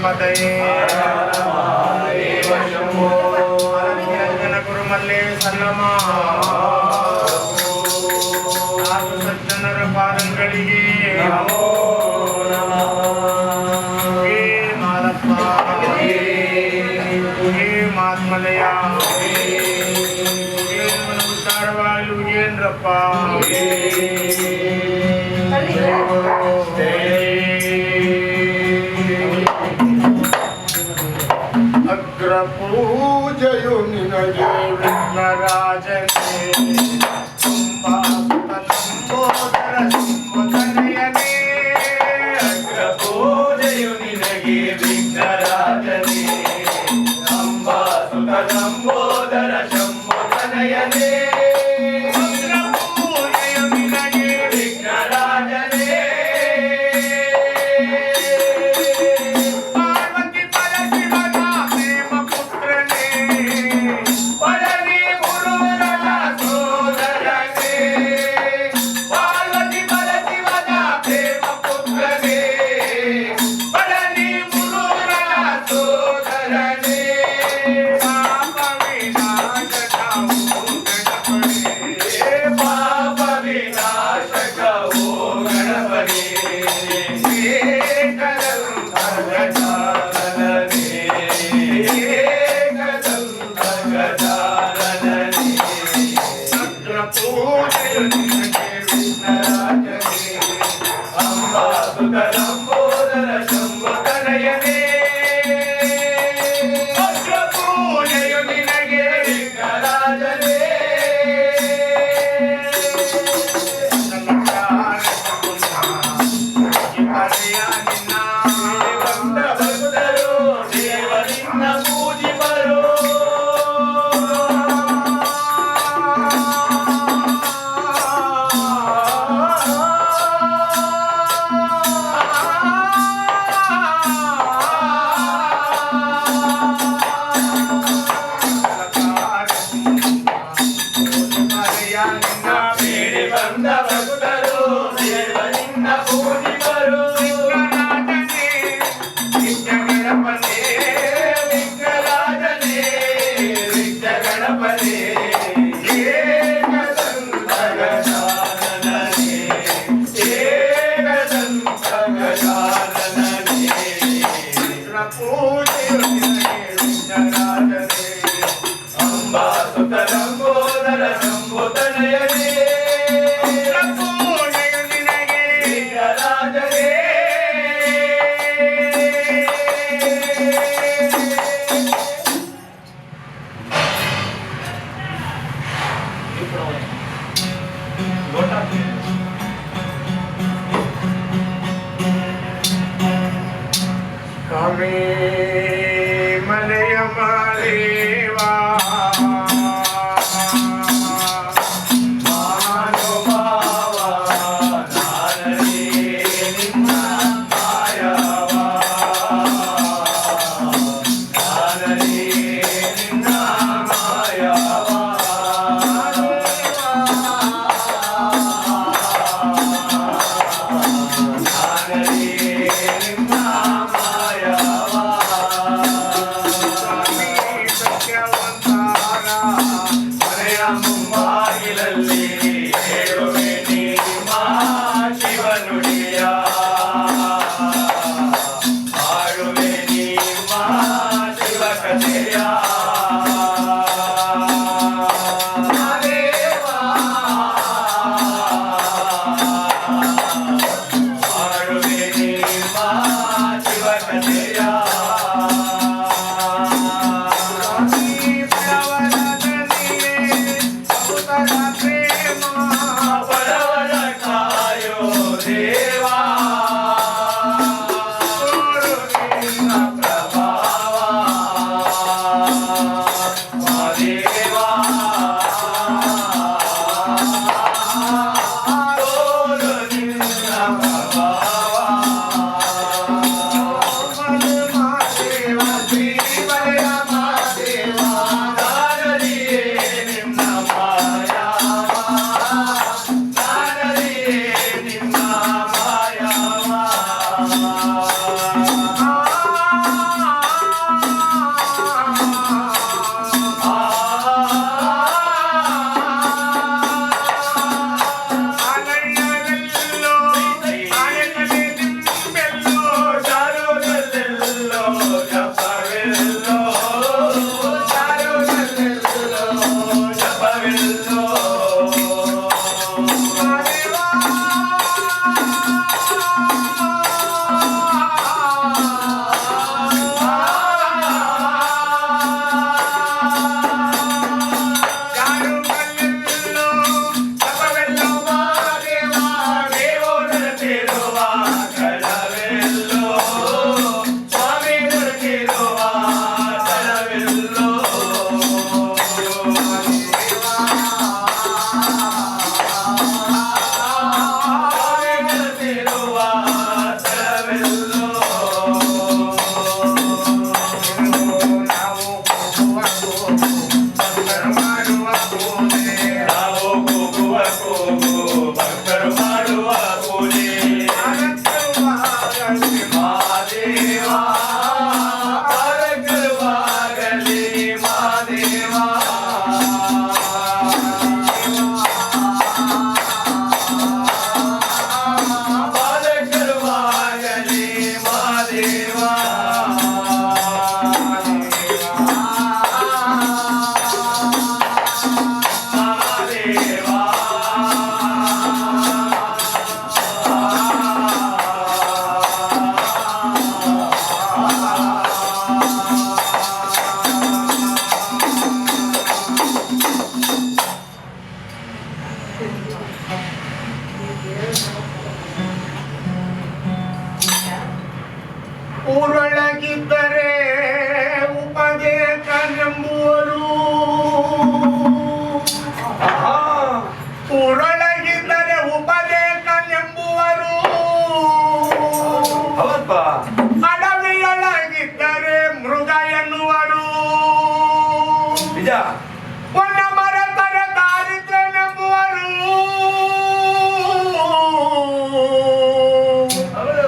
ಶ್ರೀಮತಯೇ ಗುರು ಮಲ್ಲೇಶನ್ನಮ ಸಾಧು ಸಜ್ಜನರ ಪಾದಗಳಿಗೆ ಹೇ ಮಾದಪ್ಪ ಹೇ ಮಾತ್ಮಲಯ ಉದ್ಧಾರವಾಗಲು ಏನ್ರಪ್ಪ ಅಗ್ರ ಪೂಜೆಯು ನಿನಗೆ ವಿಘ್ನರಾಜನೇ ನಂಬೋದರ ಸಂಬೋಧನೆಯನೇ ಅಗ್ರ ಪೂಜೆಯು ನಿನಗೆ ವಿಘ್ನರಾಜನೇ ಅಂಬಾಸುತ ನಂಬೋದರ ಸಂಬೋಧನೆಯನೇ ಅಗ್ರ ಪೂಜೆಯು ನಿನಗೆ ವಿಘ್ನರಾಜನೇ ಪಾರ್ವತಿ ಪರಶಿವನ ಪ್ರೇಮ ಪುತ್ರನೇ ಪಳನಿ ಮುರುಗನ ಸೋದರನೇ ಪಾರ್ವತಿ ಪರಶಿವನ ಪ್ರೇಮ ಪುತ್ರನೇ ಪಳನಿ ಮುರುಗನ ಸೋದರನೇ ಪಾಪ ವಿನಾಶಕ ಓ ಗಣಪತಿ ಪಾಪ ವಿನಾಶಕ ಓ ಗಣಪತಿ ಏಕದಂತಗಜಾನನೇ ಏಕದಂತಗಜಾನನೇ ಅಗ್ರ ಪೂಜೆಯು ನಿನಗೆ ವಿಘ್ನರಾಜನೇ ಅಂಬಾಸುತ ನಂಬೋದರ ಸಂಬೋಧನೆಯನೇ ಅಗ್ರ ಪೂಜೆಯು ನಿನಗೆ ವಿಘ್ನರಾಜನೇ ಬಂದ ಭಕ್ತರು ದೇವರಿನ್ನ ಪೂಜಿಪರು ಬೇಡಿ ಬಂದ ಭಕ್ತರು ದೇವರಿನ್ನ ಪೂಜಿಪರು ವಿಘ್ನರಾಜನೇ ವಿಘ್ನ ಗಣಪನೇ ಏಕದಂತಗಜಾನನೇ ಏಕದಂತಗಜಾನನೇ ಅಂಬಾಸುತ ನಂಬೋದರ ಸಂಬೋಧನೆಯನೇ ವಿಘ್ನರಾಜನೇ ಕಮೇ ಮಲೆಯ ಮಾಲೇವಾ ಮಾನುಭಾವ ನಾನರೇ ನಿನ್ನ ಮಾಯವ ನಾನರೇ ನಿನ್ನ ಮಾಯವ ನಾನರೇ ನಿನ್ನ ಮಾಯವ ನಿಜ. ಒನ್ನ ಮರೆತರ ದಾರಿದ್ರ್ಯ ನಂಬುವರು ಹೌದು.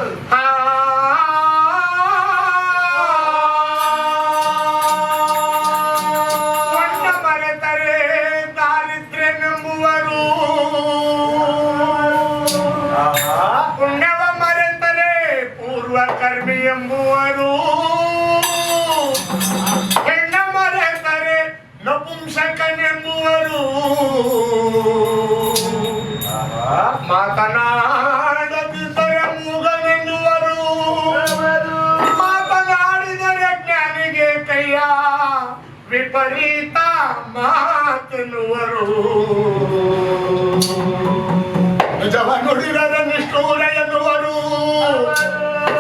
ಒನ್ನ ಮರೆತರೆ ದಾರಿದ್ರ್ಯ ನಂಬುವರು ಪುಣ್ಯವ ಮರೆತರೆ ಪೂರ್ವ ಕರ್ಮಿ ಎಂಬುವರು ಹೆಣ್ಣ ಮರೆತರೆ ನಪುಂಸಕನೆಂಬುವರು ಮಾತನಾಡದಿದ್ದರೆ ಮೂಗನೆನ್ನುವರು ಮಾತನಾಡಿದರೆ ಜ್ಞಾನಿಗೆ ಕೈಯ ವಿಪರೀತ ಮಾತೆನ್ನುವರು ನಿಜವ ನುಡಿದರೆ ನಿಷ್ಠೂರ ಎನ್ನುವರು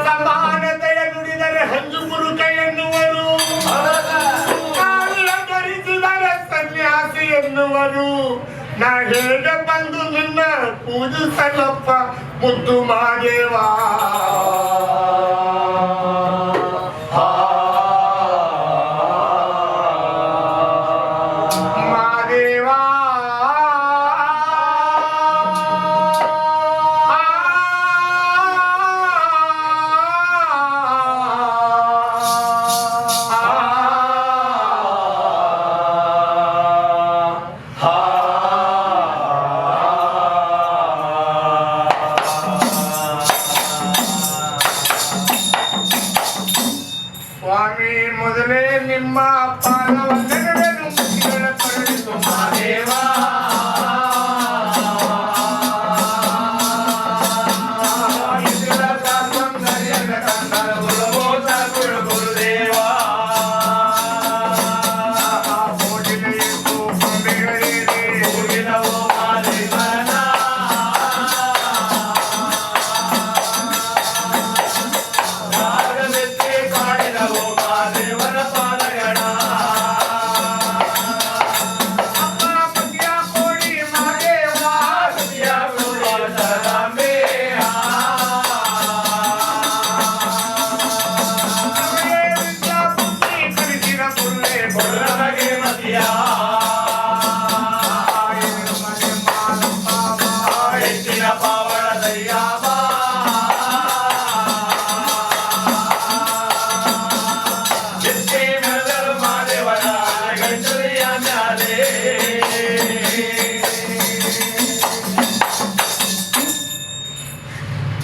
ಸಮಾನತೆಯ ನುಡಿದರೆ ಹಂಜು ಮುರುಕ ಎನ್ನುವರು ಕಾವ್ಯ ಧರಿಸಿದರೆ ಸನ್ಯಾಸಿ ಎನ್ನುವರು ನಾ ಹೇಗೆ ಬಂದು ನಿನ್ನ ಪೂಜಿಸಲಪ್ಪ ಮುದ್ದು ಮಾದೇವಾ ಮಾದೇವಾ ಸ್ವಾಮಿ ಮೊದಲೇ ನಿಮ್ಮ ಪಾದವನ್ನೆರಡನ್ನು ಮುಗಿಗಳ ಕರುಣಿಸು ಮಾದೇವಾ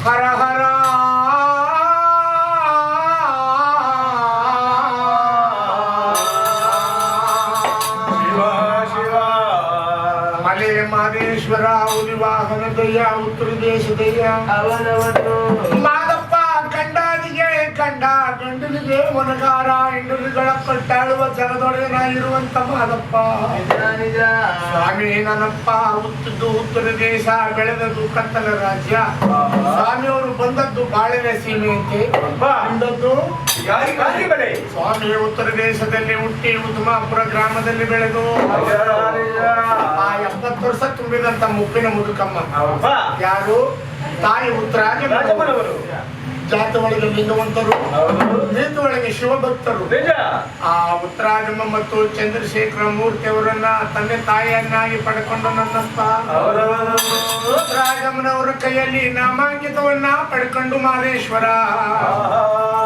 ಹರ ಹರ ಶಿವ ಶಿವ ಮಲೆ ಮಾದೇಶ್ವರ ಉಲಿವಾಹನ ದಯ್ಯ ಉತ್ತರ ದೇಶದಯ್ಯ ಅವನವನು ಮಾದಪ್ಪ ಗಂಡನಿಗೆ ಗಂಡ ಗಂಡನಿಗೆ ಮೊನಗಾರ ಹೆಂಡರುಗಳ ಕಟ್ಟಾಳುವ ಜಗದೊಡೆಯನಾಗಿರುವಂತ ಮಾದಪ್ಪ ನಿಜ ನಿಜ. ಸ್ವಾಮಿ ನನ್ನಪ್ಪ ಹುಟ್ಟಿದ್ದು ಉತ್ತರ ದೇಶ ಬೆಳೆದದ್ದು ಕತ್ತಲ ರಾಜ್ಯ ಸ್ವಾಮಿಯವರು ಬಂದದ್ದು ಬಾಳಿನ ಸೀಮೆಯಂತೆ ಬಂದದ್ದು ಯಾರಿಗಾಗಿ ಬೆಳೆ ಸ್ವಾಮಿ ಉತ್ತರ ದೇಶದಲ್ಲಿ ಹುಟ್ಟಿ ಉತ್ತಮಾಪುರ ಗ್ರಾಮದಲ್ಲಿ ಬೆಳೆದು ಆ 70 ವರ್ಷ ತುಂಬಿದಂತ ಮುಪ್ಪಿನ ಮುದುಕಮ್ಮ ಯಾರು ತಾಯಿ ಉತ್ತರಾಜಮನವರು ಜಾತ ಒಳಗೆ ಲಿಂಗವಂತರು ನೀತು ಒಳಗೆ ಶಿವಭಕ್ತರು ನಿಜ. ಆ ಉತ್ತರಾಜಮ್ಮ ಮತ್ತು ಚಂದ್ರಶೇಖರ ಮೂರ್ತಿ ಅವರನ್ನ ತಂದೆ ತಾಯಿಯನ್ನಾಗಿ ಪಡ್ಕೊಂಡು ನನ್ನಪ್ಪ ಉತ್ತರಾಜಮ್ಮನವರ ಕೈಯಲ್ಲಿ ನಾಮಾಂಕಿತವನ್ನ ಪಡ್ಕೊಂಡು ಮಾದೇಶ್ವರ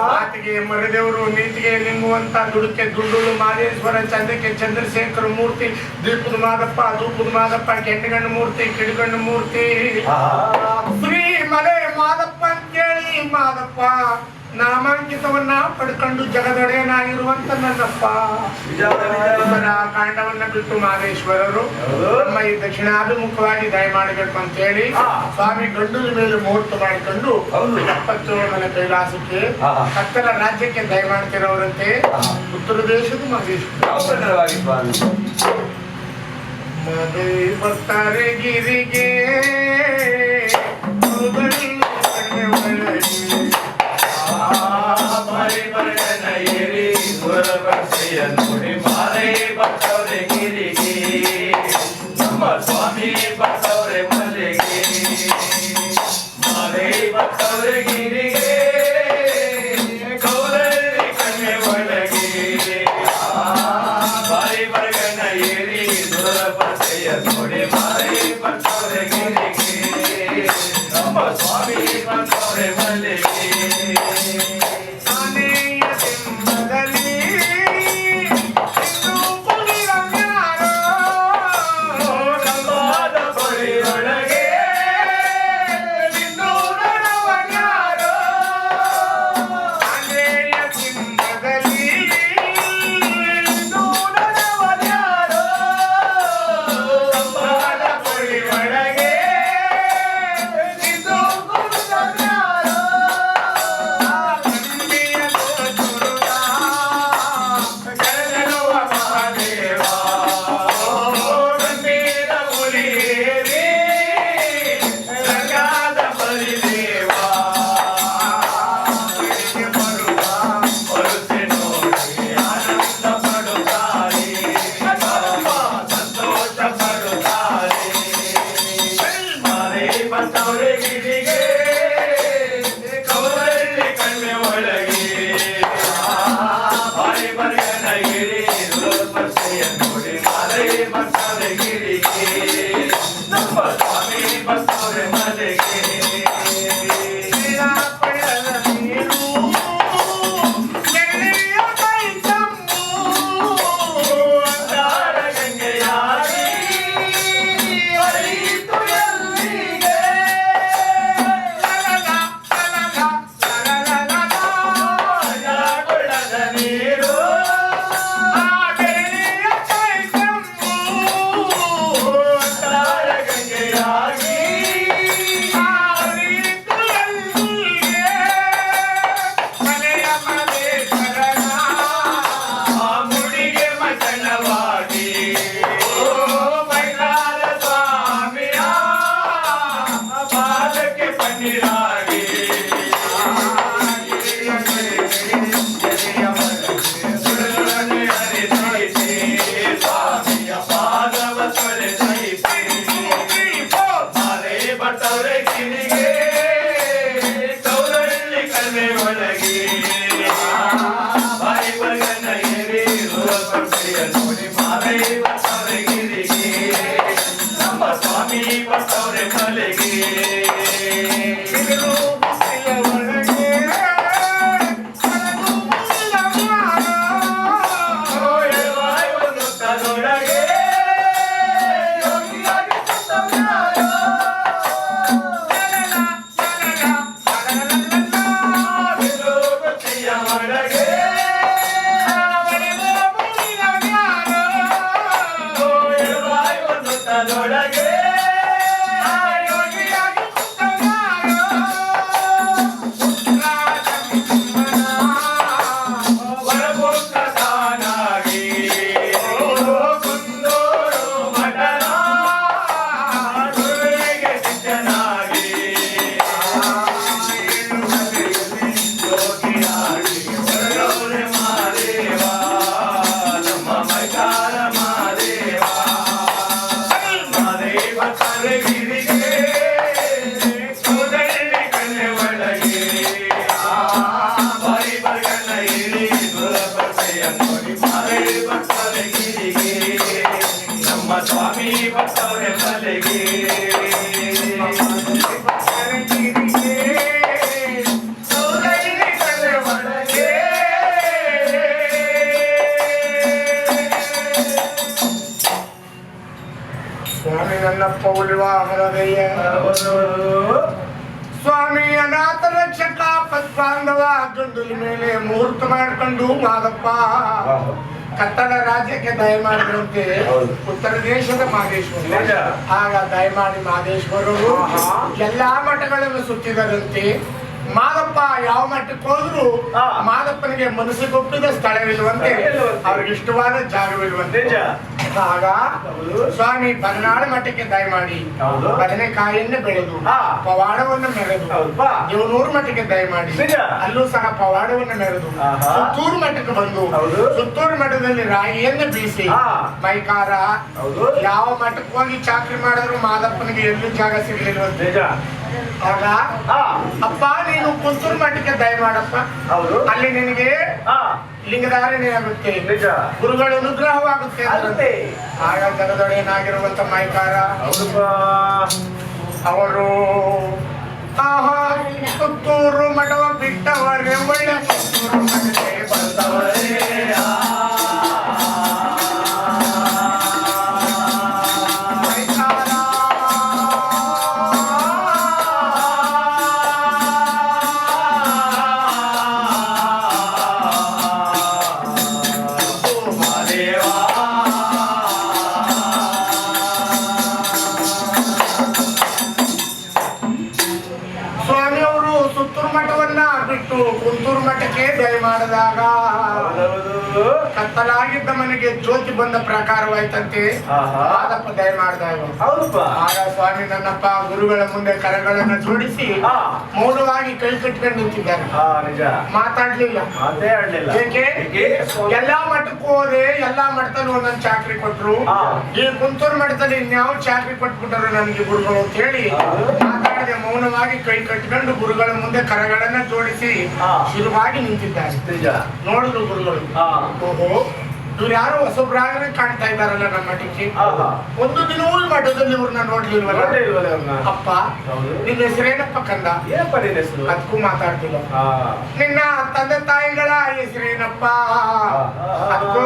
ಮಾತಿಗೆ ಮರದೇವರು ನೀತಿಗೆ ಲಿಂಗುವಂತ ದುಡುಕೆ ದುಂಡುಳು ಮಾದೇಶ್ವರ ಚಂದಕ್ಕೆ ಚಂದ್ರಶೇಖರ ಮೂರ್ತಿ ದೀಪದ ಮಾದಪ್ಪ ಧೂಪದ ಮಾದಪ್ಪ ಕೆಂಡಗಣ್ಣ ಮೂರ್ತಿ ಕಿಡಿಗಣ್ಣ ಮೂರ್ತಿ ಶ್ರೀ ಮಲೆ ಮಾದಪ್ಪ ಅಂತೇಳಿ ಮಾದಪ್ಪ ನಾಮಾಂಕಿತವನ್ನ ಪಡ್ಕೊಂಡು ಜಗದೊಡೆಯನಾಗಿರುವಂತ ನನ್ನಪ್ಪ ಕಾಂಡವನ್ನ ಬಿಟ್ಟು ಮಾದೇಶ್ವರರು ನಮ್ಮ ಈ ದಕ್ಷಿಣಾಭಿಮುಖವಾಗಿ ದಯ ಮಾಡಬೇಕು ಅಂತ ಹೇಳಿ ಸ್ವಾಮಿ ಗಂಡುಲ ಮೇಲೆ ಮುಹೂರ್ತ ಮಾಡಿಕೊಂಡು 77ನೇ ಕೈಲಾಸಕ್ಕೆ ಕತ್ತಲ ರಾಜ್ಯಕ್ಕೆ ದಯ ಮಾಡ್ತಿರೋರಂತೆ ಉತ್ತರ ದೇಶದ ಮಾದೇಶ್ವರ ಮದೆ ಬರ್ತಾರೆ ಗಿರಿಗೆ ಸ್ವಾಮಿ ಬರ್ತವ್ರೆ ಮಲ್ಲಿಗೆ ಮಾಲೆ ಬರ್ತವ್ರೆ ಗಿರಿಗೆ ಕೌಲರಿ ಕಣ್ಣೆ ಒಳಗೆ ಬಾರಿ ಬರಗ ಸ್ವಾಮಿ ಬಂದವರೆ ಮಲ್ಲಿಗೆ ಆನೆಯ ಸಿಂಹದಲ್ಲಿ ಇಂದು ಕುಳಿರವ್ಯಾರೋ ಕಂಬದ ಬಳಿಯೊಳಗೆ ಇಂದು ನಡವರ್ಯಾರೋ ಆನೆಯ ಸಿಂಹದಲ್ಲಿ ಇಂದು ನಡವರ್ಯಾರೋ ಕಂಬದ ಬಳಿಯೊಳಗೆ ಇಂದು ಕುಳಿರವ್ಯಾರೋ ತಂದೆಯ ತೋರುತ್ತ ಕರೆದೆನುವ ಮಹಾದೇವ ಗಂಭೀರ ಹುಲಿಯೇರಿ ರಂಗಾದ ಬಲಿದೇವ ಹೊರತೆ ನೋಡಿ ಆನಂದ ಪಡುತ್ತಾರೆ ಸಂತೋಷ ಪಡುತ್ತಾರೆ ಮಾರೇ ಬಂದವರೆ ಗಿರಿಗೆ ಕೌರಳ್ಳಿ ಕಣ್ಣೆ ಒಳಗೆ ಬಾರಿ ಬರ್ಗನ ಗಿರಿ ಸ್ಪರ್ಶೆಯ ನೋಡಿ ಮಾರೇ ಬಂದವರೆ ಗಿರಿಗೆ ನಮ್ಮ ಸ್ವಾಮಿ ಬಂದವರೆ ಮಲೆಗೆ ಪಡೆದ ನೀರು ನೆರೆಯ ಕೈ ತಮ್ಮು ದಾರ ಗಂಗೆಯಾಗಿ ಹರಿಯಿತು ಎಲ್ಲಿಗೆ ಕೊಳ್ಳದ ನೀರು ದಾರ ಗಂಗೆಯಾಗಿ ಆ ಮುಡಿಗೆ ಮಚನವಾಗಿ ಓ ಮೈಲಾರ ಸ್ವಾಮಿಯ ಪಾದಕ್ಕೆ ಪನ್ನೀರಾಗಿ ಸುಡಲೊಡನೆ ಹರಿದೈತೆ ಸ್ವಾಮಿಯ ಪಾದವ ತೊಳೆದೈತೆ ಮಾರೇ ಬರ್ತವ್ರೆ ಗಿರಿಗೆ ಕೌರಳ್ಳಿ ಕಲೆ ಒಳಗೆ ಬಾಯಿ ಬರ್ಗನ ಏರಿ ಸ್ಪರ್ಶೆಯ ನೋಡಿ ಮಾರೇ ಬರ್ತವ್ರೆ ಗಿರಿಗೆ ನಮ್ಮ ಸ್ವಾಮಿ ಬರ್ತವ್ರೆ ಮಲೆಗೆ ಎಡವಾಯಿ ಒಂದು ತದೊಳಗೆ ಯೋಗಿಯಾಗಿ ಕುಂತವ್ಯಾರೋ. ಬಿಲ್ಲು ಬತ್ತಿಯ ಒಳಗೆ ಎಡವಾಯಿ ಒಂದು ತದೊಳಗೆ ವರಪುತ್ರ ತಾನಾಗಿ ಕುಂದೂರು ಮಠದ ಗುರುವಿಗೆ ಶಿಷ್ಯನಾಗಿ ಯೋಗಿಯಾಗಿ ಹೊರಗೌರೆ ಮಾದೇವ ನಮ್ಮ ಮೈಕಾರ ಮಾದೇವ ಮಾದೇವ ಕರೆಗಿರಿಗೆ ಸೋದರಿ ಕಣ್ಣೆ ಒಳಗೆ ಬಾರಿ ಬರ್ಗನ ಇಳಿ ದುರಪರ್ಸೆಯ ನೋಡಿ ಮಾದೇವ ಕರೆಗಿರಿಗೆ ನಮ್ಮ ಸ್ವಾಮಿ ಬರ್ತವ್ರೆ ಮಲೆಗೆ ಸ್ವಾಮಿ ನನ್ನಪ್ಪ ಉಳಿವಾಹರದಯ್ಯ ಸ್ವಾಮಿ ಅನಾಥ ರಕ್ಷಕ ಪದ್ಬಾಂಧವ ಗಂಡುಲಿ ಮೇಲೆ ಮುಹೂರ್ತ ಮಾಡ್ಕೊಂಡು ಮಾದಪ್ಪ ಕತ್ತಲ ರಾಜ್ಯಕ್ಕೆ ದಯಮಾಡಿದಂತೆ ಹೌದು. ಉತ್ತರ ದೇಶದ ಮಾದೇಶ್ವರ ನಿಜ. ಆಗ ದಯಮಾಡಿ ಮಾದೇಶ್ವರರು ಎಲ್ಲಾ ಮಠಗಳನ್ನು ಸುತ್ತಿದರಂತೆ ಮಾದಪ್ಪ ಯಾವ ಮಠಕ್ಕೆ ಹೋದ್ರು ಹಾ. ಮಾದಪ್ಪನಿಗೆ ಮನಸ್ಸಿಗೊಪ್ಪಿದ ಸ್ಥಳವಿರುವಂತೆ ಸ್ಥಳವಿರುವಂತೆ. ಅವ್ರಿಗೆ ಇಷ್ಟವಾದ ಜಾಗವಿರುವಂತೆ ನಿಜ. ಆಗ ಸ್ವಾಮಿ ಬದನಾಡು ಮಠಕ್ಕೆ ದಯಮಾಡಿ ಹೌದು. ಬದನೆಕಾಯಿಯನ್ನು ಬೆಳೆದು ಹಾ. ಪವಾಡವನ್ನು ಮೆರೆದು ಹೌದಾ? ದೇವನೂರು ಮಠಕ್ಕೆ ದಯಮಾಡಿ ನಿಜ. ಅಲ್ಲೂ ಸಹ ಪವಾಡವನ್ನು ಮೆರೆದು ಆಹಾ. ಸುತ್ತೂರು ಮಠಕ್ಕೆ ಬಂದು ಹೌದು. ಸುತ್ತೂರು ಮಠದಲ್ಲಿ ರಾಗಿಯನ್ನು ಬೀಸಿ ಹಾ. ಮೈಕಾರ ಹೌದು. ಯಾವ ಮಠಕ್ಕೆ ಹೋಗಿ ಚಾಕ್ರಿ ಮಾಡಿದ್ರು ಮಾದಪ್ಪನಿಗೆ ಎಲ್ಲೂ ಜಾಗ ಸಿಗ್ಲಿಲ್ವಂತೆ ನಿಜ. ಆಗ ಹಾ. ಅಪ್ಪ ನೀನು ಕುಂತೂರು ಮಠಕ್ಕೆ ದಯಮಾಡಪ್ಪ ಹೌದು. ಅಲ್ಲಿ ನಿನಗೆ ಹಾ. ಲಿಂಗಧಾರಣೆ ಆಗುತ್ತೆ ನಿಜ. ಗುರುಗಳ ಅನುಗ್ರಹವಾಗುತ್ತೆ ಆಗುತ್ತೆ. ಆಗ ಜಗದೊಡೆಯನಾಗಿರುವಂತ ಮೈಕಾರ ಹೌದಪ್ಪ. ಅವರು ಆಹಾ ಪುತ್ತೂರು ಮಠವ ಬಿಟ್ಟವರೇ ಒಳ್ಳೆ ಪುತ್ತೂರು ಮಠಕ್ಕೆ ಬಂದವರೇ ಕುಂತೂರು ಮಠಕ್ಕೆ ದಯ ಮಾಡಿದಾಗ ಕತ್ತಲಾಗಿದ್ದ ಮನೆಗೆ ಜ್ಯೋತಿ ಬಂದ ಪ್ರಕಾರವಾಯ್ತಂತೆ. ಮಾದಪ್ಪ ದಯ ಮಾಡಿದಾಗ ಆಗ ಸ್ವಾಮಿ ನನ್ನಪ್ಪ ಗುರುಗಳ ಮುಂದೆ ಕರಗಳನ್ನ ಜೋಡಿಸಿ ಮೌನವಾಗಿ ಕೈ ಕಟ್ಕೊಂಡು ನಿಂತಿದ್ದಾರೆ. ಮಾತಾಡ್ಲಿಲ್ಲ. ಏಕೆ? ಎಲ್ಲಾ ಮಠಕ್ಕೂ ಹೋದೆ, ಎಲ್ಲಾ ಮಠದಲ್ಲಿ ಒಂದೊಂದು ಚಾಕ್ರಿ ಕೊಟ್ರು. ಈ ಕುಂತೂರು ಮಠದಲ್ಲಿ ಇನ್ಯಾವ ಚಾಕ್ರಿ ಕೊಟ್ಬಿಟ್ಟರು ನನಗೆ ಗುರುಗಳು ಅಂತ ಹೇಳಿ ಮಾತಾಡದೆ ಮೌನವಾಗಿ ಕೈ ಕಟ್ಕೊಂಡು ಗುರುಗಳ ಮುಂದೆ ಕರಗಳನ್ನ ಜೋಡಿಸಿ ಶಿರವಾಗಿ ನಿಂತಿದ್ದಾರೆ. ನೋಡಿದ್ರು ಗುರುಗಳು, ಓಹೋ ಇವ್ರು ಯಾರು ಹೊಸಬ್ರಾಗನೆ ಕಾಣ್ತಾ ಇದ್ದಾರಲ್ಲ ನಮ್ಮ ಮಠಕ್ಕೆ. ಒಂದು ದಿನವೂ ಮಠದಲ್ಲಿ ಇವ್ರನ್ನ ನೋಡ್ಲಿಲ್ವಲ್ಲ. ಅಪ್ಪ ನಿನ್ನ ಹೆಸರೇನಪ್ಪ ಕಂದ? ಅದಕ್ಕೂ ಮಾತಾಡ್ತಿಲ್ಲ. ನಿನ್ನ ತಂದೆ ತಾಯಿಗಳ ಹೆಸರೇನಪ್ಪ? ಅದಕ್ಕೂ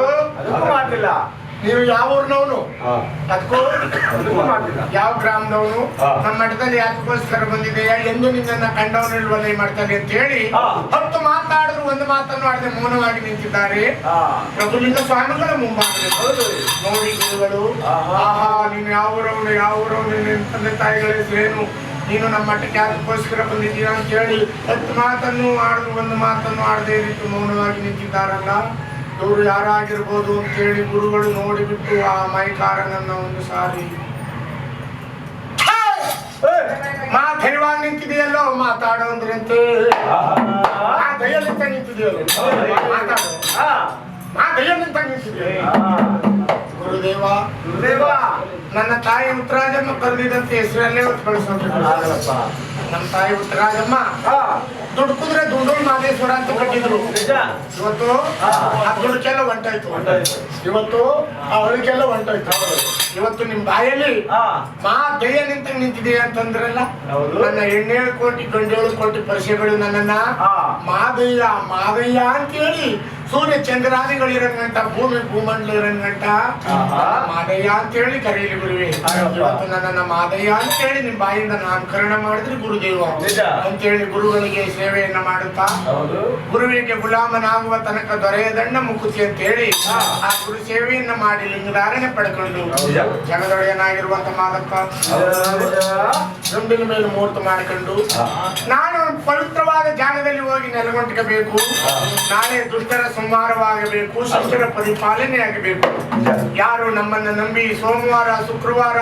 ಮಾತಿಲ್ಲ. ನೀವು ಯಾವ ಊರ್ನವನು? ಅದಕ್ಕೂ ಯಾವ ಗ್ರಾಮದವನು? ನಮ್ಮ ಮಠದಲ್ಲಿ ಯಾಕೋಸ್ಕರ ಬಂದಿದೆಯಾ ಎಂದು ನಿನ್ನನ್ನ ಕಂಡವನು ಇಲ್ವಲ್ಲ ಮಾಡ್ತಾನೆ ಅಂತ ಹೇಳಿ 10 ಮಾತಾಡಿದ್ರು ಒಂದು ಮಾತನ್ನು ಆಡದೆ ಮೌನವಾಗಿ ನಿಂತಿದ್ದಾರೆ ಪ್ರಭುಲಿಂಗ ಸ್ವಾಮಿಗಳ ಮುಂಭಾಗದಲ್ಲಿ. ನೋಡಿ ಗುರುಗಳು, ಆಹಾ ನೀನು ಯಾವ ಊರವನು, ಯಾವ ಊರವನು, ನಿನ್ನ ತಂದೆ ತಾಯಿಗಳ ಹೆಸರೇನು, ನೀನು ನಮ್ಮ ಮಠಕ್ಕೆ ಯಾಕೋಸ್ಕರ ಬಂದಿದ್ದೀರಾ ಅಂತ ಹೇಳಿ 10 ಮಾತನ್ನು ಆಡಿದ್ರು ಒಂದು ಮಾತನ್ನು ಆಡದೆ ರೀತಿ ಮೌನವಾಗಿ ನಿಂತಿದ್ದಾರಲ್ಲ, ಇವರು ಯಾರಾಗಿರ್ಬೋದು ಅಂತ ಹೇಳಿ ಗುರುಗಳು ನೋಡಿಬಿಟ್ಟು ಆ ಮೈಕಾರನನ್ನ ಒಂದು ಸಾರಿ ಧೈರ್ಯವಾಗಿ ನಿಂತಿದೆಯಲ್ಲೋ ಮಾತಾಡೋ ಅಂದ್ರಂತೆ. ಆ ದಯಲಿಂತ ನಿಂತಿದೆಯಲ್ಲೋ ಮಾತಾಡೋ, ಆ ದಯಲಿಂತ ನಿಂತಿದೆಯ. ಗುರುದೇವ ಗುರುದೇವ ನನ್ನ ತಾಯಿ ಉತ್ತರಾಜಮ್ಮ ಕರೆದಿದಂತೆ ಹೆಸರಲ್ಲೇ ಹೊತ್ತು ಕಳಿಸೋದು. ನಮ್ಮ ತಾಯಿ ಉತ್ತರಾಜಮ್ಮ ದುಡ್ಕುದ್ರೆ ದುಡ್ಡು ಮಾದೇಶ್ವರ ಅಂತ ಕಟ್ಟಿದ್ರು. ಇವತ್ತು ಆ ದುಡ್ಕೆಲ್ಲ ಹೊಂಟಾಯ್ತು, ಇವತ್ತು ಆ ಹೊಳಕೆಲ್ಲ ಹೊಂಟಾಯ್ತು. ಇವತ್ತು ನಿಮ್ ಬಾಯಲ್ಲಿ ಮಾ ದಯ ನಿಂತಿದೆಯಾ ಅಂತಂದ್ರಲ್ಲ, ನನ್ನ 7 ಕೋಟಿ ಗಂಡೇಳು ಕೋಟಿ ಪರಿಚಯಗಳು ನನ್ನನ್ನ ಮಾದಯ್ಯ ಮಾದಯ್ಯ ಅಂತ ಹೇಳಿ ಸೂರ್ಯ ಚಂದ್ರಾದಿಗಳು ಇರಂಗಂಟ, ಭೂಮಿ ಭೂಮಂಡಲ ಇರಂಗಂಟ ಮಾದಯ್ಯ ಅಂತ ಹೇಳಿ ಕರೀಲಿ ಗುರುವೆ. ಇವತ್ತು ನನ್ನನ್ನ ಮಾದಯ್ಯ ಅಂತ ಹೇಳಿ ನಿಮ್ ಬಾಯಿಂದ ನಾಮಕರಣ ಮಾಡಿದ್ರೆ ಗುರುದೇವ ಅಂತೇಳಿ ಗುರುಗಳಿಗೆ ಸೇವೆಯನ್ನ ಮಾಡುತ್ತಾ ಗುರುವಿಗೆ ಗುಲಾಮನಾಗುವ ತನಕ ದೊರೆಯದಣ್ಣ ಮುಕುತಿ ಅಂತ ಹೇಳಿ ಆ ಗುರು ಸೇವೆಯನ್ನ ಮಾಡಿ ಲಿಂಗಧಾರಣೆ ಪಡ್ಕೊಂಡು ಜಗದೊಡೆಯನಾಗಿರುವಂತ ಮಾದಪ್ಪ ಗಂಡಿನ ಮೇಲೆ ಮುಹೂರ್ತ ಮಾಡಿಕೊಂಡು ನಾನು ಪವಿತ್ರವಾದ ಜಾಗದಲ್ಲಿ ಹೋಗಿ ನೆಲಗೊಂಟಿಕಬೇಕು. ನಾಳೆ ದುಷ್ಟರ ಸಂಹಾರವಾಗಬೇಕು, ಶಿಷ್ಟರ ಪರಿಪಾಲನೆ ಆಗಬೇಕು. ಯಾರು ನಮ್ಮನ್ನ ನಂಬಿ ಸೋಮವಾರ ಶುಕ್ರವಾರ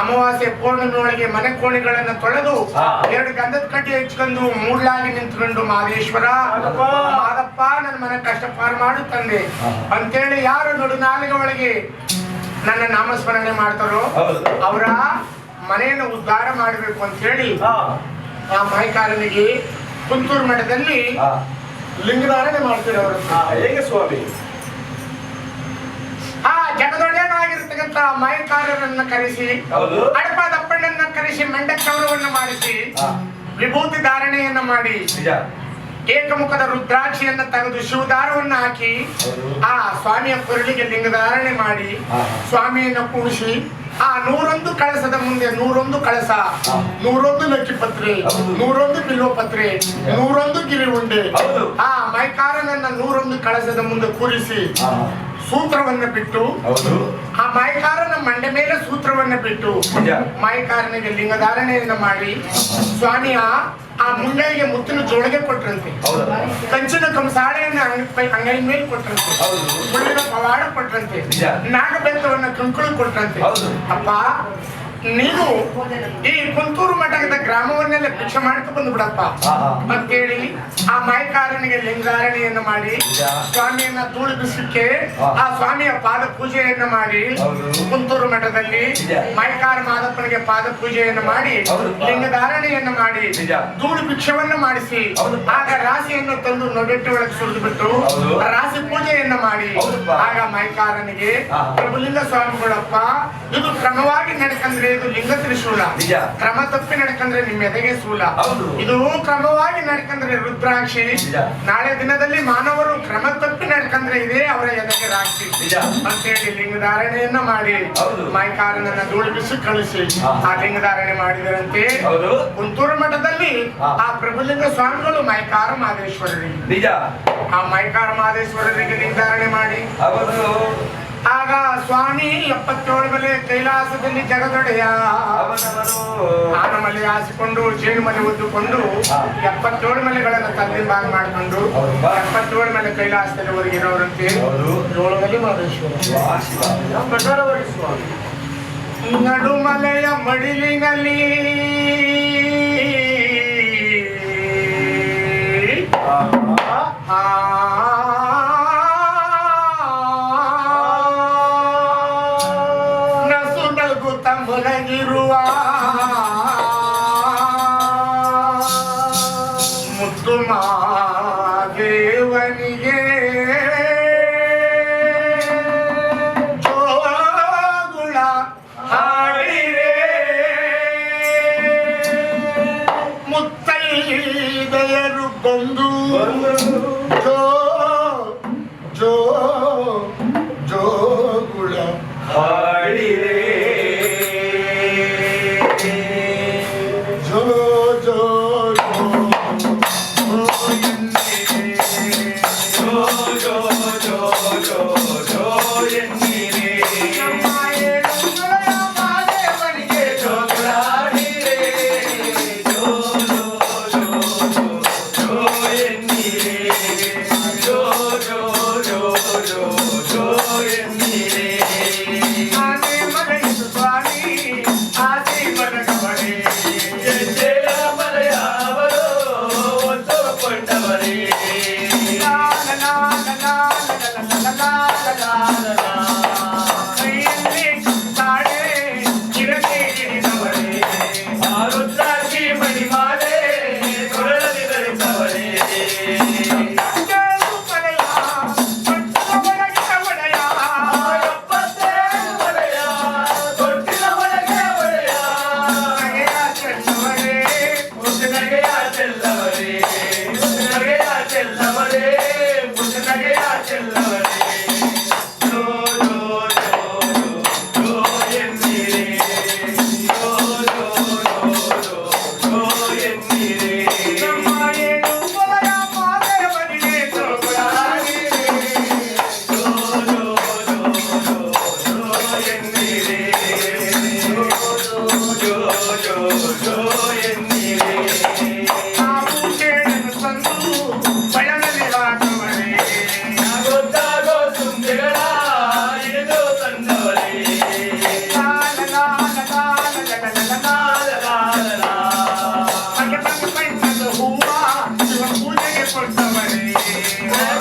ಅಮಾವಾಸ್ಯೆ ಪೂರ್ಣಿಮೆಯೊಳಗೆ ಮನೆ ಕೋಣೆಗಳನ್ನ ತೊಳೆದು 2 ಗಂಧದ ಕಡ್ಡಿ ಹಚ್ಕೊಂಡು ಮೂಡ್ಲಾಗಿ ನಿಂತ್ಕೊಂಡು ಮಾದೇಶ್ವರ ಮಾದಪ್ಪ ನನ್ನ ಮನೆ ಕಷ್ಟ ಪಾರು ಮಾಡು ತಂದೆ ಅಂತೇಳಿ ಯಾರು ನಡುನಾಲಿಗೆ ಒಳಗೆ ನನ್ನ ನಾಮಸ್ಮರಣೆ ಮಾಡ್ತಾರೋ ಅವರ ಮನೆಯನ್ನು ಉದ್ಧಾರ ಮಾಡಬೇಕು ಅಂತ ಹೇಳಿ ಆ ಮೈಕಾರನಿಗೆ ಕುಂತೂರು ಮಠದಲ್ಲಿ ಲಿಂಗಧಾರಣೆ ಮಾಡ್ತಾರೆ ಅವರು. ಹೇಗೆ ಸ್ವಾಮಿ? ಆ ಜಗದೊಡೆಯನಾಗಿರ್ತಕ್ಕಂಥ ಮೈಕಾರರನ್ನ ಕರೆಸಿ, ಅಡಪ ದಪ್ಪಣ್ಣನ್ನ ಕರೆಸಿ, ಮಂಡಕ್ಷೌರವನ್ನ ಮಾಡಿಸಿ, ವಿಭೂತಿ ಧಾರಣೆಯನ್ನ ಮಾಡಿ, ಏಕಮುಖದ ರುದ್ರಾಕ್ಷಿಯನ್ನ ತೆಗೆದು ಶಿವದಾರವನ್ನ ಹಾಕಿ ಆ ಸ್ವಾಮಿಯ ಕೊರಳಿಗೆ ಲಿಂಗಧಾರಣೆ ಮಾಡಿ ಸ್ವಾಮಿಯನ್ನ ಕೂಡಿಸಿ ಆ 101 ಕಳಸದ ಮುಂದೆ 101 ಕಳಸ, 101 ಲಕ್ಕಿ ಪತ್ರೆ, 101 ಬಿಲ್ವ ಪತ್ರೆ, 101 ಗಿರಿ ಉಂಡೆ ಆ ಮೈಕಾರನನ್ನ 101 ಕಳಸದ ಮುಂದೆ ಕೂರಿಸಿ ಸೂತ್ರವನ್ನ ಬಿಟ್ಟು ಆ ಮೈಕಾರನ ಮಂಡೆ ಮೇಲೆ ಸೂತ್ರವನ್ನ ಬಿಟ್ಟು ಮೈಕಾರನಿಗೆ ಲಿಂಗಧಾರಣೆಯನ್ನ ಮಾಡಿ ಸ್ವಾಮಿಯ ಆ ಮುಂಡೆಗೆ ಮುತ್ತಿನ ಜೋಳಿಗೆ ಕೊಟ್ರಂತೆ, ಕಂಚಿನ ಕಂಸಾಳೆಯನ್ನ ಅಂಗೈ ಮೇಲೆ ಕೊಟ್ರಂತೆ, ಮುಳ್ಳಿನ ಪವಾಡ ಕೊಟ್ರಂತೆ, ನಾಗಬೆತ್ತವನ್ನ ಕಂಕುಳು ಕೊಟ್ರಂತೆ. ಅಪ್ಪ ನೀನು ಈ ಕುಂತೂರು ಮಠದ ಗ್ರಾಮವನ್ನೆಲ್ಲ ಭಿಕ್ಷೆ ಮಾಡ್ಕೊ ಬಂದ್ಬಿಡಪ್ಪ ಅಂತೇಳಿ ಆ ಮೈಕಾರನಿಗೆ ಲಿಂಗಧಾರಣೆಯನ್ನು ಮಾಡಿ ಸ್ವಾಮಿಯನ್ನ ಧೂಳು ಬಿಸಕ್ಕೆ ಆ ಸ್ವಾಮಿಯ ಪಾದ ಪೂಜೆಯನ್ನ ಮಾಡಿ ಕುಂತೂರು ಮಠದಲ್ಲಿ ಮೈಕಾರ ಮಾದಪ್ಪನಿಗೆ ಪಾದ ಪೂಜೆಯನ್ನು ಮಾಡಿ ಲಿಂಗಧಾರಣೆಯನ್ನು ಮಾಡಿ ಧೂಳು ಭಿಕ್ಷವನ್ನ ಮಾಡಿಸಿ ಆಗ ರಾಶಿಯನ್ನು ತಂದು ನೊಡೆಟ್ಟಿ ಒಳಗೆ ಸುರಿದು ಬಿಟ್ಟು ರಾಶಿ ಪೂಜೆಯನ್ನ ಮಾಡಿ ಆಗ ಮೈಕಾರನಿಗೆ ಪ್ರಭುಲಿಂಗ ಸ್ವಾಮಿಗಳಪ್ಪ ಇದು ಕ್ರಮವಾಗಿ ನಡ್ಕಂದ್ರೆ ಇದು ಲಿಂಗ ತ್ರಿಶೂಲ. ನಿಜ. ಕ್ರಮ ತಪ್ಪಿ ನಡ್ಕಂದ್ರೆ ನಿಮ್ಮ ಎದೆಗೆ ಸೂಲ. ಹೌದು. ಇದು ಕ್ರಮವಾಗಿ ನಡ್ಕಂದ್ರೆ ರುದ್ರಾಕ್ಷಿ. ನಿಜ. ನಾಳೆ ದಿನದಲ್ಲಿ ಮಾನವರು ಕ್ರಮ ತಪ್ಪಿ ನಡ್ಕಂದ್ರೆ ಇದೇ ಅವರ ಎದೆಗೆ ರಾಕ್ಷಿ ನಿಜ. ಅಂತೇಳಿ ಲಿಂಗಧಾರಣೆಯನ್ನ ಮಾಡಿ ಹೌದು. ಮೈಕಾರನನ್ನ ಧೂಳು ಬಿಸಿ ಕಳಿಸಿ ಆ ಲಿಂಗಧಾರಣೆ ಮಾಡಿದರಂತೆ. ಹೌದು. ಕುಂತೂರು ಮಠದಲ್ಲಿ ಹಾ. ಆ ಪ್ರಭುಲಿಂಗ ಸ್ವಾಮಿಗಳು ಮೈಕಾರ ಮಹದೇಶ್ವರರಿಗೆ ನಿಜ. ಆ ಮೈಕಾರ ಮಹದೇಶ್ವರರಿಗೆ ಲಿಂಗಧಾರಣೆ ಮಾಡಿ ಹೌದು. ಆಗ ಸ್ವಾಮಿ 77 ಮಲೆ ಕೈಲಾಸದಲ್ಲಿ ಜಗದೊಡೆಯ ಅವನವನು ಆನಮಲೆ ಹಾಸಿಕೊಂಡು ಜೇನುಮಲೆ ಒದ್ದುಕೊಂಡು 77 ಮಲೆಗಳನ್ನು ತಲ್ಲಿಂಬಾಗಿ ಮಾಡಿಕೊಂಡು 77 ಮಲೆ ಕೈಲಾಸದಲ್ಲಿ ಹೊರಗಿರೋರಂತೆ. ಹೌದು. 7 ಮಲೆ ಮಹದೇಶ್ವರ ವಾ ಶಿವ. ಪ್ರಕಾರವಾಗಿ ಸ್ವಾಮಿ ನಡುಮಲೆಯ ಮಡಿಲಿನಲ್ಲಿ ನಸು ನಗುತ್ತ ಮಲಗಿರುವ ಮುತ್ತು ಮಾದೇವನಿಗೆ ಜೋಗುಳ ಹಾಡಿರೆ ಮುತ್ತೈದೆಯರು ಬಂದು ಜೋ ಜೋ ಜೋಗುಳ ಹಾಡಿರೆ ಜೋ ಜೋ ಜೋ ಜೋ ಜೋ ಜೋ ಜೋ ಜೋ ಎನ್ನಿರೆ ಮಾದೇವನಿಗೆ ಜೋಗುಳಾಡಿರೆ ಜೋ ಜೋ ಜೋ ಜೋ ಜೋ ಎನ್ನಿರೆ ಜೋ ಜೋ ಜೋ ಜೋ ಜೋ ಎನ್ನಿರೆ ಆನೆ ಮನೆಯದು ಸ್ವಾಮಿ ಆಸೆ ಮನಗವಳೆ ಹೆಜ್ಜೆಯ ಮಲೆಯವರು ಒತ್ತುಕೊಂಡವರೇ ಆ ರುದ್ರಾಕ್ಷಿ ಮಣಿಮಾಲೆ ಕೊರಳಲ್ಲಿ ಧರಿಸವರೇ ಒಡೆಯ ತೊಟ್ಟಿನ ಒಳಗೆ ಒಡೆಯ ಮುಸುನಗೆಯ ಚೆಲ್ಲವರೇ ಮುಸುನಗೆಯ ಚೆಲ್ಲವರೇ ಮುಸುನಗೆಯ ಚೆಲ್ಲವರೇ ಜೋ ಜೋ ಜೋ ಜೋ ಜೋ ಎನ್ನಿರೆ ಜೋ ಜೋ ಜೋ ಜೋ ಜೋ ಎನ್ನಿರೆ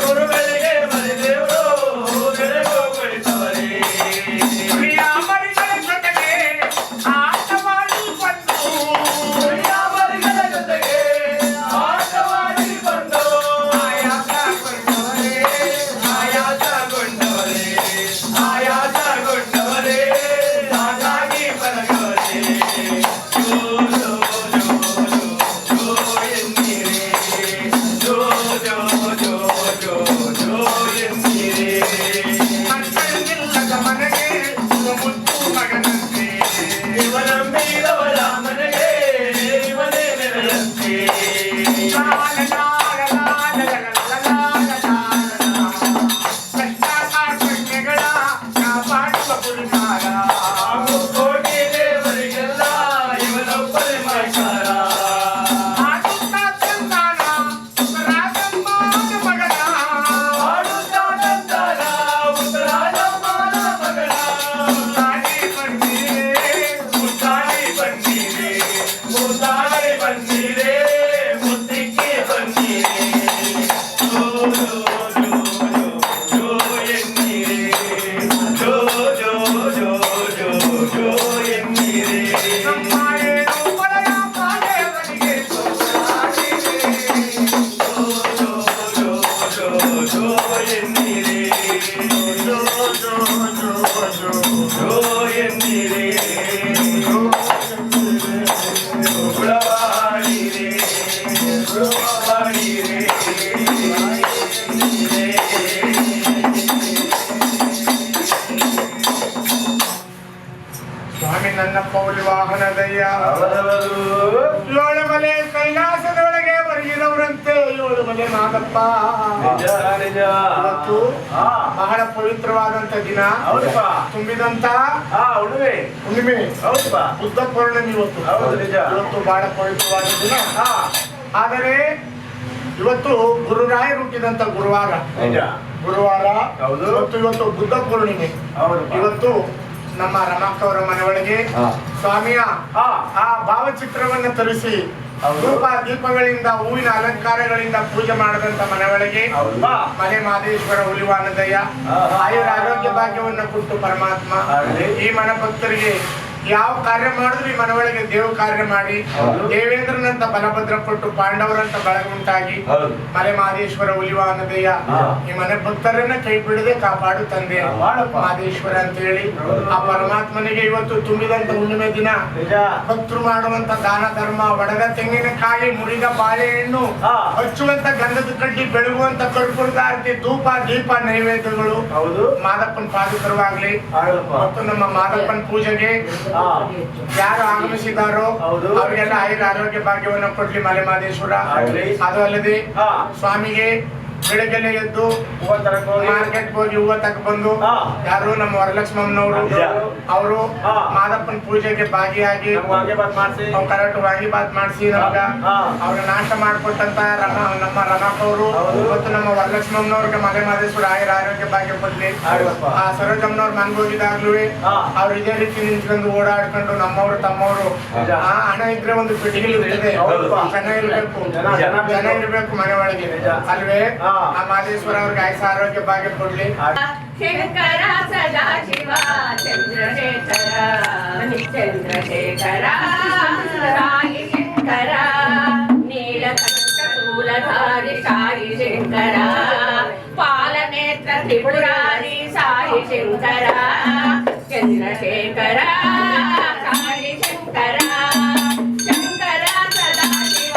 ಗುರುಗಳಿಗೆ ಮರಿದೇವರು ಬೆಳಗು ಕೊಡಿಸವರೇ ಯಾವರಿಗಳ ಜೊತೆಗೆ ಆಟವಾಡಿ ಬಂದು ಆಯಾಸಗೊಂಡವರೇ ಆಯಾಸಗೊಂಡವರೇ ಹಾಗಾಗಿ ಬರಗವರೇ ಜೋ ಜೋ ಜೋ ಜೋ ಜೋ ಎನ್ನಿರೆ ಜೋ ಜೋ ಜೋ ಜೋ ಜೋ ಎನ್ನಿರೆ ಇವನಂಬಿದವರ ಮನೆಗೆ ಇವನೇ ನೆರಳಂತೆ ಕೋಟಿ ದೇವರಿಗೆಲ್ಲ ಇವನೊಬ್ಬನೇ ಮೈಕಾರ ಆಡುತ್ತಾ ತಂತಾನ ಉತ್ತರಾಜಮ್ಮನ ಮಗನ ಮುತ್ತಾಡಿ ಬನ್ನಿರೆ ಮುತ್ತಾಡಿ ಬನ್ನಿರೆ ಮುತ್ತಿಗೆ ಬನ್ನಿರೆ ಜೋ ಜೋ ಜೋ ಜೋ ಜೋ ಎನ್ನಿರೆ ಜೋ ಜೋ ಜೋ ಜೋ ಜೋ ಸ್ವಾಮಿ ನನ್ನಪ್ಪ ಹುಲಿ ವಾಹನದಯ್ಯ ಹೌದವರು ಏಳುಮಲೆ ಕೈಲಾಸದೊಳಗೆ ಒರಗಿದವರಂತೆ ಏಳುಮಲೆ ಮಾದಪ್ಪ ನಿಜ ನಿಜ ಇವತ್ತು ಹಾ ಬಹಳ ಪವಿತ್ರವಾದಂತ ದಿನ ಹೌದಪ್ಪ ತುಂಬಿದಂತ ಹಾ ಹುಣ್ಣಿಮೆ ಹುಣ್ಣಿಮೆ ಹೌದಪ್ಪ ಬುದ್ಧ ಪೌರ್ಣಮಿ ಇವತ್ತು ಹೌದು ನಿಜ ಇವತ್ತು ಬಹಳ ಪವಿತ್ರವಾದ ದಿನ ಹಾ ಆದರೆ ಇವತ್ತು ಗುರುರಾಯರು ಹುಟ್ಟಿದಂತ ಗುರುವಾರ ನಿಜ ಗುರುವಾರ ಹೌದು. ಇವತ್ತು ಬುದ್ಧ ಪೂರ್ಣಿಮೆ ಹೌದಪ್ಪ ಇವತ್ತು ನಮ್ಮ ರಮಕ್ಕವರ ಮನೆಯೊಳಗೆ ಹಾ. ಸ್ವಾಮಿಯ ಹಾ ಆ ಭಾವಚಿತ್ರವನ್ನು ತರಿಸಿ ಹೌದು. ಧೂಪ ದೀಪಗಳಿಂದ ಹೂವಿನ ಅಲಂಕಾರಗಳಿಂದ ಪೂಜೆ ಮಾಡದಂತ ಮನೆಯೊಳಗೆ ಹೌದಪ್ಪ ಮಲೆ ಮಾದೇಶ್ವರ ಹುಲಿವಾನದಯ್ಯ ಹಾ, ಹಾ. ಆಯುರ ಆರೋಗ್ಯ ಭಾಗ್ಯವನ್ನು ಕೊಟ್ಟು ಪರಮಾತ್ಮ ಆಗಲಿ. ಈ ಮನ ಭಕ್ತರಿಗೆ ಯಾವ ಕಾರ್ಯ ಮಾಡಿದ್ರು ಈ ಮನವೊಳಗೆ ದೇವ ಕಾರ್ಯ ಮಾಡಿ ಹೌದು. ದೇವೇಂದ್ರನಂತ ಬಲಭದ್ರ ಕೊಟ್ಟು ಪಾಂಡವರಂತ ಬಳಗ ಉಂಟಾಗಿ ಹೌದು ಮಲೆ ಮಾದೇಶ್ವರ ಹುಲಿವಾನದಯ್ಯ ಹಾ. ಈ ಮನೆ ಭಕ್ತರನ್ನ ಕೈ ಬಿಡದೆ ಕಾಪಾಡು ತಂದೆ ಮಾಡಪ್ಪ. ಮಾದೇಶ್ವರ ಅಂತ ಹೇಳಿ ಹೌದು. ಆ ಪರಮಾತ್ಮನಿಗೆ ಇವತ್ತು ತುಂಬಿದಂತ ಹುಣ್ಣಿಮೆ ದಿನ ನಿಜ ಭಕ್ತರು ಮಾಡುವಂತ ದಾನ ಧರ್ಮ ಒಡದ ತೆಂಗಿನಕಾಯಿ ಮುರಿದ ಬಾಳೆಹಣ್ಣು ಹಾ. ಹಚ್ಚುವಂತ ಗಂಧದ ಕಡ್ಡಿ ಬೆಳಗುವಂತ ಕರ್ಪೂರದ ಆರತಿ ಧೂಪ ದೀಪ ನೈವೇದ್ಯಗಳು ಹೌದು ಮಾದಪ್ಪನ ಪಾದಕರವಾಗ್ಲಿ ಆಗಲಪ್ಪ ಮತ್ತು ನಮ್ಮ ಮಾದಪ್ಪನ ಪೂಜೆಗೆ ಹಾ ಯಾರು ಆಗಮಿಸಿದಾರೋ ಹೌದು. ಅವರಿಗೆಲ್ಲ ಆಯುರ ಆರೋಗ್ಯ ಭಾಗ್ಯವನ್ನು ಕೊಡ್ಲಿ ಮಲೆ ಮಾದೇಶ್ವರ ಆಗಲಿ. ಅದು ಅಲ್ಲದೆ ಹಾ ಸ್ವಾಮಿಗೆ ಬೆಳಗ್ಗೆನೆ ಎದ್ದು ಹೂವ ತರಕ್ ಹೋಗಿ ಮಾರ್ಕೆಟ್ ಹೋಗಿ ಹೂವ ತಗೊಂಡ್ಬಂದು ಹಾ. ಯಾರು ನಮ್ಮ ವರಲಕ್ಷ್ಮಮ್ಮನವರು ನಿಜ. ಅವರು ಹಾ. ಮಾದಪ್ಪನ ಪೂಜೆಗೆ ಭಾಗಿಯಾಗಿ ನಮ್ಗೆ ಹಾಗೆ ಬಂದ್ ಮಾಡ್ಸಿ ಅವ್ರು ಕರೆಕ್ಟ್ ವಾಂಗಿಬಾತ್ ಮಾಡಿಸಿ ನಮಗ ಹಾ. ಅವ್ರ ನಾಶ ಮಾಡ್ಕೊಟ್ಟಂತ ನಮ್ಮ ರಮಕ್ಕವರು ಹೌದು. ಮತ್ತು ನಮ್ಮ ವರಲಕ್ಷ್ಮಮ್ಮನವ್ರಿಗೆ ಮಲೆ ಮಾದೇಶ್ವರ ಆಯುರ ಆರೋಗ್ಯ ಭಾಗ್ಯ ಕೊಡ್ಲಿ ಆಗಲಪ್ಪ. ಆ ಸರೋಜಮ್ಮನವ್ರ ಮನ್ಗೆ ಹೋಗಿದಾಗ್ಲೂ ಹಾ. ಅವ್ರು ಇದೇ ರೀತಿ ನಿಂತ್ಕೊಂಡು ಓಡಾಡ್ಕೊಂಡು ನಮ್ಮವರು ತಮ್ಮವರು ನಿಜ. ಹಣ ಇದ್ರೆ ಒಂದು ಪೆಟ್ಟಿಗೆ ಇರ್ತದೆ ಹೌದಪ್ಪ. ಜನ ಇರ್ಬೇಕು ಜನ ಜನ ಇರ್ಬೇಕು ಮನೆ ಒಳಗೆ ನಿಜ. ಅಲ್ವೇ ಹಾ. ಆ ಮಾದೇಶ್ವರ ಅವ್ರಿಗೆ ಆಯುಷ ಆರೋಗ್ಯ ಭಾಗ್ಯ ಕೊಡ್ಲಿ ಶಂಕರ ಸದಾ ಶಿವ ಚಂದ್ರಶೇಖರ ಚಂದ್ರಶೇಖರ ಸಾಯಿ ಶಂಕರ ನೀಲಕಂಠ ಶೂಲಧಾರಿ ಸಾಯಿ ಶಂಕರ ಪಾಲನೇತ್ರ ತ್ರಿಪುರಾರಿ ಸಾಯಿ ಶಂಕರ ಚಂದ್ರಶೇಖರ ಸಾಯಿ ಶಂಕರ ಶಂಕರ ಸದಾ ಶಿವ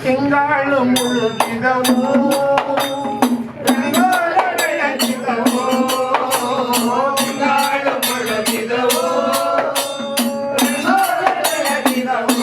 ತಿಂಗಳು ಮುಳುಗಿದವು ಬೆಂಗಾಳು ಬೆಳಗಿದವು ತಿಂಗಳು ಮುಳುಗಿದವು ಬೆಂಗಾಳು ಬೆಳಗಿದವು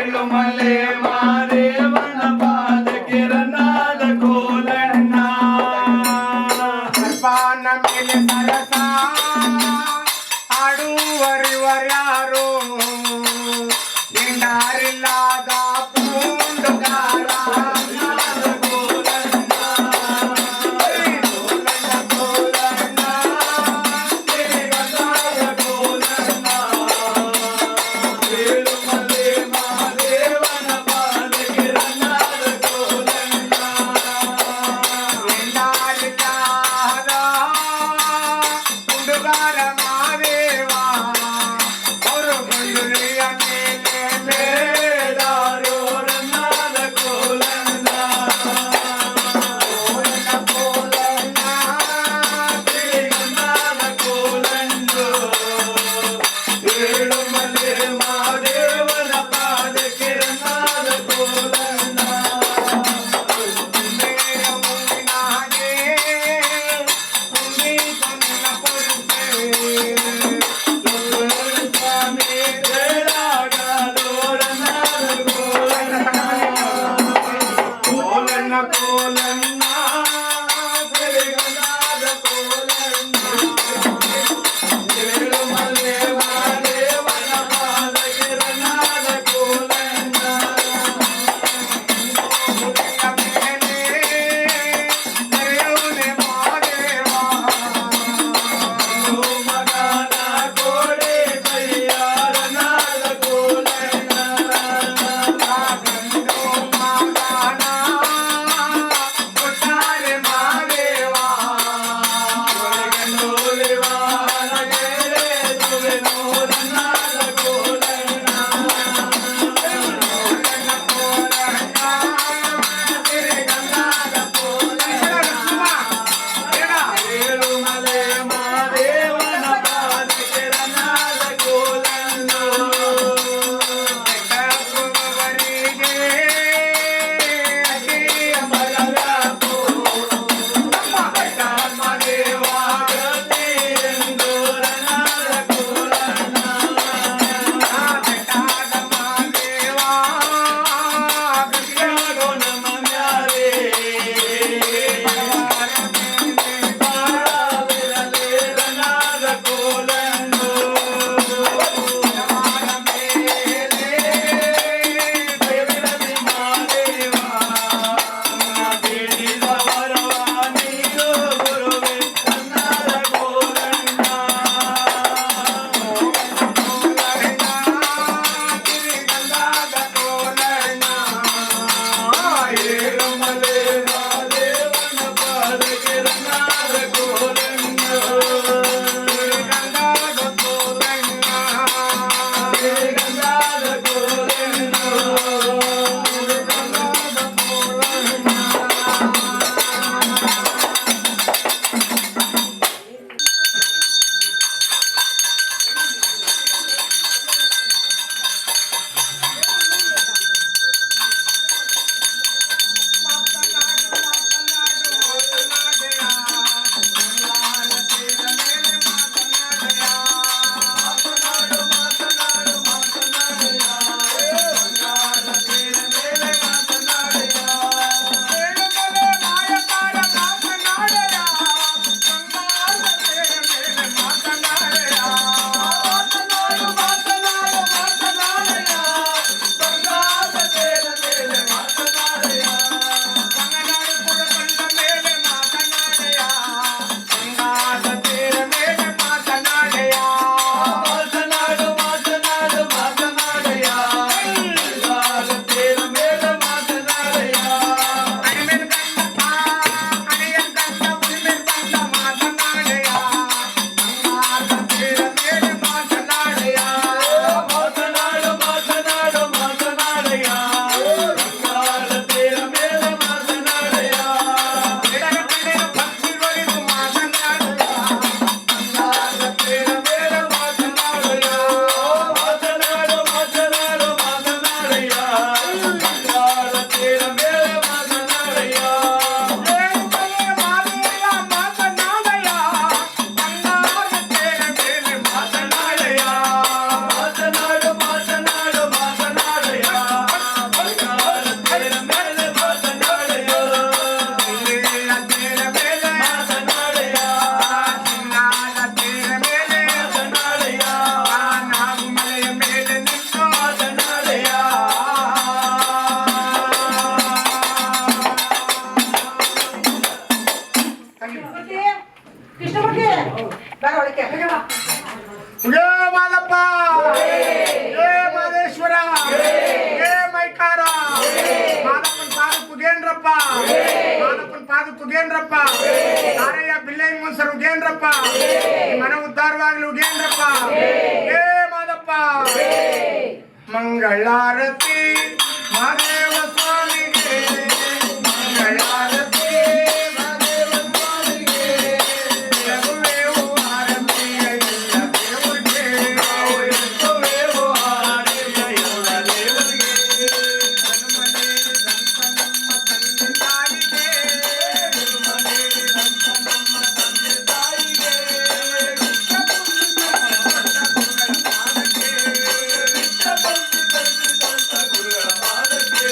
ಏಳುಮಲೆ ಮಾದೇವನ ಪಾದ ಕಿರಣಾದ ಕೋಲಣ್ಣ ಸರ್ಪಾನ ಮೇಲೆ ಸರಸ ಆಡುವರಿವರ್ಯಾರು ನಿಂಡಾರಿಲ್ಲದ ಪೂಂಡುಗಾರ ಏಳುಮಲೆ ಮಾದೇವನ ಪಾದ ಪಾದಕ್ಕೆ ಉಗೇನ್ರಪ್ಪ ತಾರಯ್ಯ ಬಿಲ್ಲೈ ಮುನ್ಸರ್ ಉಗೇನ್ರಪ್ಪ ಮನ ಉದ್ಧಾರವಾಗ್ಲಿ ಉಗೇನ್ರಪ್ಪ ಏ ಮಾದಪ್ಪ ಮಂಗಳಾರತಿ ಮಹಾದೇವ ಸ್ವಾಮಿಗೆ ಮಂಗಳಾರತಿ ಮಹಾದೇವ ಸ್ವಾಮಿಗೆ ರಘುವೇವು ಆರತಿಯ ಎಲ್ಲ ದೇವರಿಗೆ ರಘುವೇವು ಆರತಿಯ ಎಲ್ಲ ದೇವರಿಗೆ ಹನುಮನೆ ದಂತ ನಮ್ಮ ತಂದೆ ತಾಯಿಗೆ ಹನುಮನೆ ದಂತ ನಮ್ಮ ತಂದೆ ತಾಯಿಗೆ ಗುರುಗಳ ಪಾದಕ್ಕೆ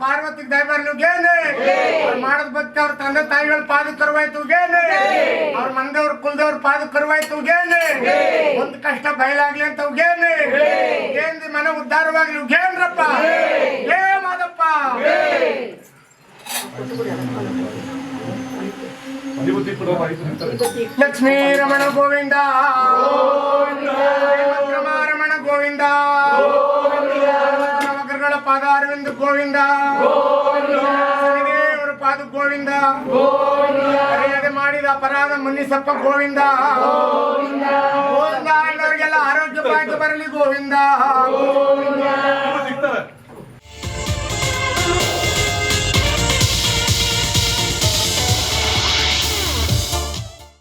ಪಾರ್ವತಿಗೆ ದೈವರ್ನು ಗೇನೆ ಮಾಡದ ಭಕ್ತಿ ಅವ್ರ ತಂದೆ ತಾಯಿಗಳ ಪಾದ ಕರುವಾಯ್ತು ಗೇನೆ ಅವ್ರ ಮಂದವ್ರ ಕುಲದವ್ರ ಪಾದ ಕರುವಾಯ್ತು ಗೇನೆ ಒಂದು ಕಷ್ಟ ಬಯಲಾಗ್ಲಿ ಅಂತ ಗೇನೆ ಏನ್ದಿ ಮನ ಉದ್ಧಾರವಾಗ್ಲಿ ಗೇನ್ರಪ್ಪ ಏ ಮಾದಪ್ಪ ಲಕ್ಷ್ಮೀ ರಮಣ ಗೋವಿಂದ ರಮಣ ಗೋವಿಂದ ನವಗ್ರಹಗಳ ಪಾದ ಅರವಿಂದ ಗೋವಿಂದ ಅವರ ಪಾದ ಗೋವಿಂದ ಮರ್ಯಾದೆ ಮಾಡಿದ ಅಪರಾಧ ಮುನ್ನಿಸಪ್ಪ ಗೋವಿಂದ ಗೋವಿಂದ ಅವರಿಗೆಲ್ಲ ಆರೋಗ್ಯ ಭಾಗ್ಯ ಬರಲಿ ಗೋವಿಂದ